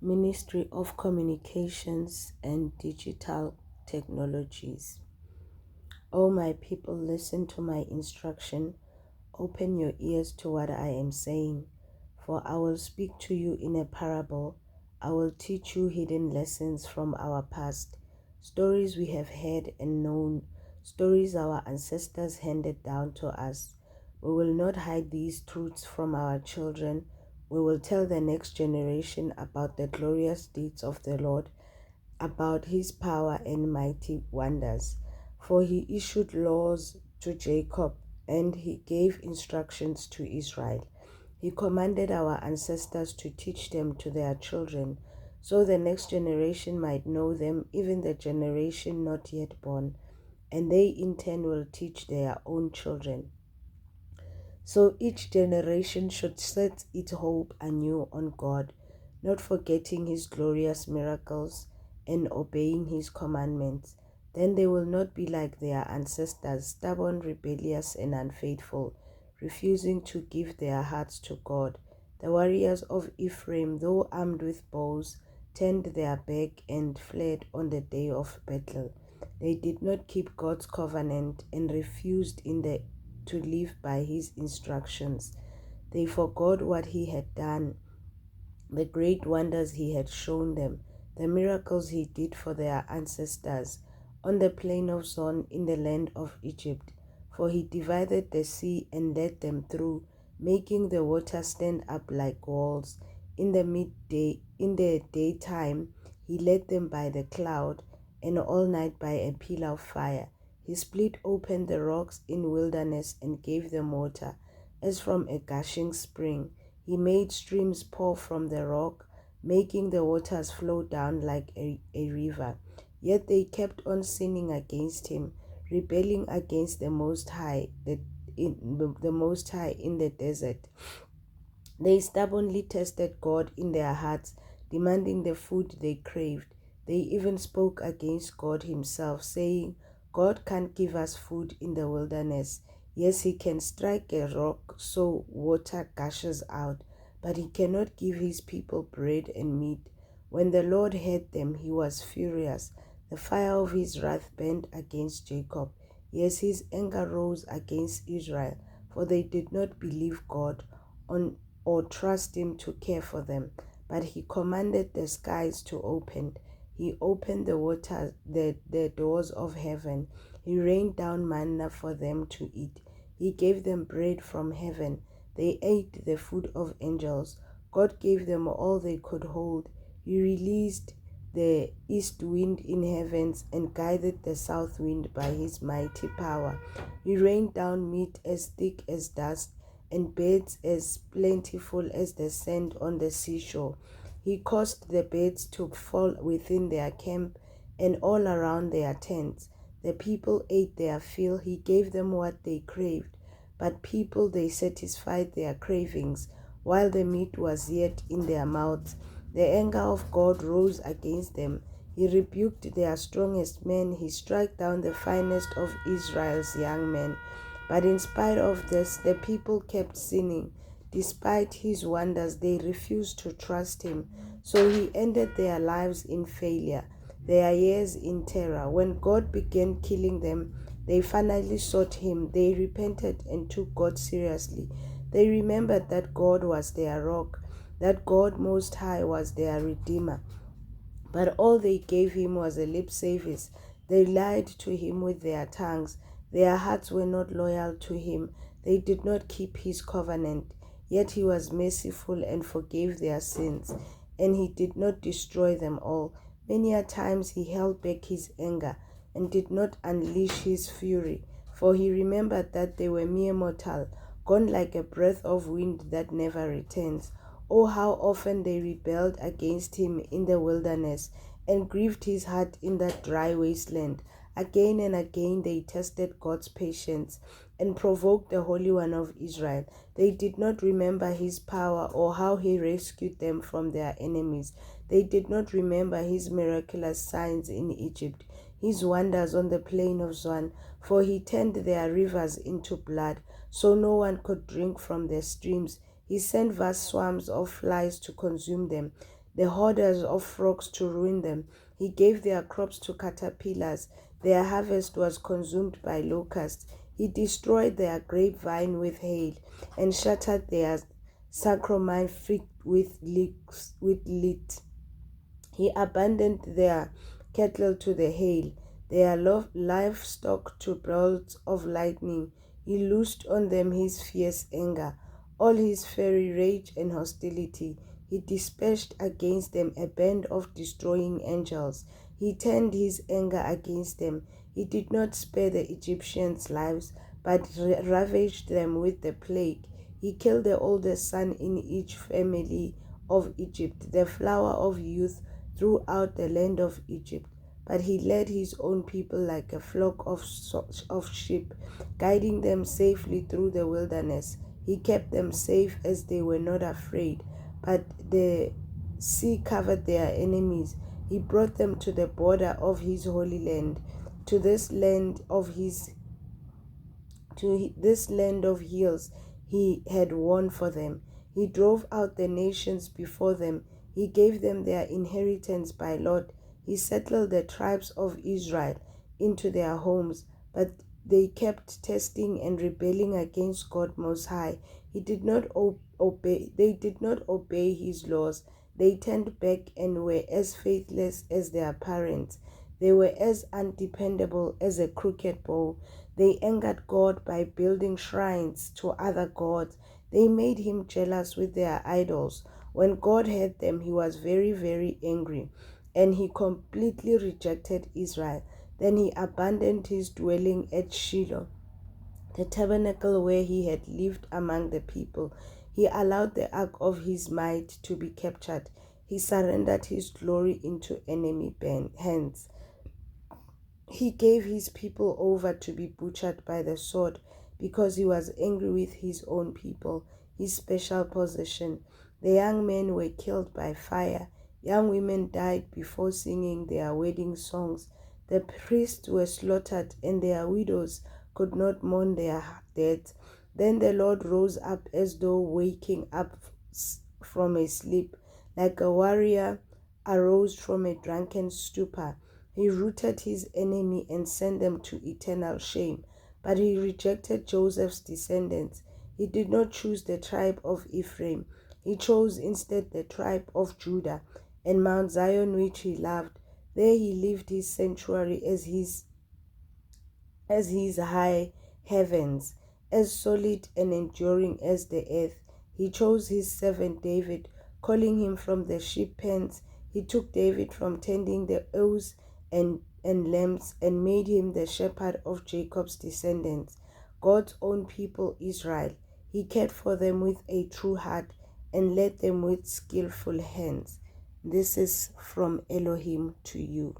Ministry of Communications and Digital Technologies. O my people, listen to my instruction. Open your ears to what I am saying. For I will speak to you in a parable. I will teach you hidden lessons from our past, stories we have heard and known, stories our ancestors handed down to us. We will not hide these truths from our children. We will tell the next generation about the glorious deeds of the Lord, about his power and mighty wonders. For he issued laws to Jacob and he gave instructions to Israel. He commanded our ancestors to teach them to their children, so the next generation might know them, even the generation not yet born, and they in turn will teach their own children. So each generation should set its hope anew on God, not forgetting his glorious miracles and obeying his commandments. Then they will not be like their ancestors, stubborn, rebellious, and unfaithful, refusing to give their hearts to God. The warriors of Ephraim, though armed with bows, turned their back and fled on the day of battle. They did not keep God's covenant and refused to live by his instructions. They forgot what he had done, the great wonders he had shown them, the miracles he did for their ancestors on the plain of Zon in the land of Egypt. For he divided the sea and led them through, making the water stand up like walls. In the daytime, he led them by the cloud, and all night by a pillar of fire. He split open the rocks in wilderness and gave them water, as from a gushing spring. He made streams pour from the rock, making the waters flow down like a river. Yet they kept on sinning against him, rebelling against the Most High, the Most High in the desert. They stubbornly tested God in their hearts, demanding the food they craved. They even spoke against God himself, saying, God can't give us food in the wilderness. Yes, he can strike a rock so water gushes out, but he cannot give his people bread and meat. When the Lord heard them, he was furious. The fire of his wrath burned against Jacob. Yes, his anger rose against Israel, for they did not believe God or trust him to care for them. But he commanded the skies to open. He opened the doors of heaven. He rained down manna for them to eat. He gave them bread from heaven. They ate the food of angels. God gave them all they could hold. He released the east wind in heavens and guided the south wind by his mighty power. He rained down meat as thick as dust and birds as plentiful as the sand on the seashore. He caused the birds to fall within their camp and all around their tents. The people ate their fill. He gave them what they craved. But people, they satisfied their cravings while the meat was yet in their mouths. The anger of God rose against them. He rebuked their strongest men. He struck down the finest of Israel's young men. But in spite of this, the people kept sinning. Despite his wonders, they refused to trust him. So he ended their lives in failure, their years in terror. When God began killing them, they finally sought him. They repented and took God seriously. They remembered that God was their rock, that God Most High was their Redeemer. But all they gave him was a lip service. They lied to him with their tongues. Their hearts were not loyal to him. They did not keep his covenant. Yet he was merciful and forgave their sins, and he did not destroy them all. Many a times he held back his anger and did not unleash his fury, for he remembered that they were mere mortal, gone like a breath of wind that never returns. Oh, how often they rebelled against him in the wilderness and grieved his heart in that dry wasteland. Again and again they tested God's patience and provoked the Holy One of Israel. They did not remember his power or how he rescued them from their enemies. They did not remember his miraculous signs in Egypt, his wonders on the plain of Zoan, for he turned their rivers into blood, so no one could drink from their streams. He sent vast swarms of flies to consume them. the hoarders of frogs to ruin them. He gave their crops to caterpillars. Their harvest was consumed by locusts. He destroyed their grapevine with hail and shattered their sycamore fig with leet. He abandoned their cattle to the hail, their livestock to bolts of lightning. He loosed on them his fierce anger, all his fiery rage and hostility. He dispatched against them a band of destroying angels. He turned his anger against them. He did not spare the Egyptians' lives, but ravaged them with the plague. He killed the oldest son in each family of Egypt, the flower of youth throughout the land of Egypt. But he led his own people like a flock of sheep, guiding them safely through the wilderness. He kept them safe as they were not afraid. But the sea covered their enemies. He brought them to the border of his holy land, to this land of his to this land of hills he had won for them. He drove out the nations before them. He gave them their inheritance by lot. He settled the tribes of Israel into their homes, but they kept testing and rebelling against God Most High. They did not obey his laws. They turned back and were as faithless as their parents. They were as undependable as a crooked bow. They angered God by building shrines to other gods. They made him jealous with their idols. When God heard them, he was very, very angry, and he completely rejected Israel. Then he abandoned his dwelling at Shiloh, the tabernacle where he had lived among the people. He allowed the ark of his might to be captured. He surrendered his glory into enemy hands. He gave his people over to be butchered by the sword because he was angry with his own people, his special possession. The young men were killed by fire. Young women died before singing their wedding songs. The priests were slaughtered, and their widows could not mourn their dead. Then the Lord rose up as though waking up from a sleep, like a warrior arose from a drunken stupor. He rooted his enemy and sent them to eternal shame. But he rejected Joseph's descendants. He did not choose the tribe of Ephraim. He chose instead the tribe of Judah and Mount Zion, which he loved. There he lived his sanctuary as his high heavens, as solid and enduring as the earth. He chose his servant David, calling him from the sheep pens. He took David from tending the ewes and lambs and made him the shepherd of Jacob's descendants, God's own people Israel. He cared for them with a true heart and led them with skillful hands. This is from Elohim to you.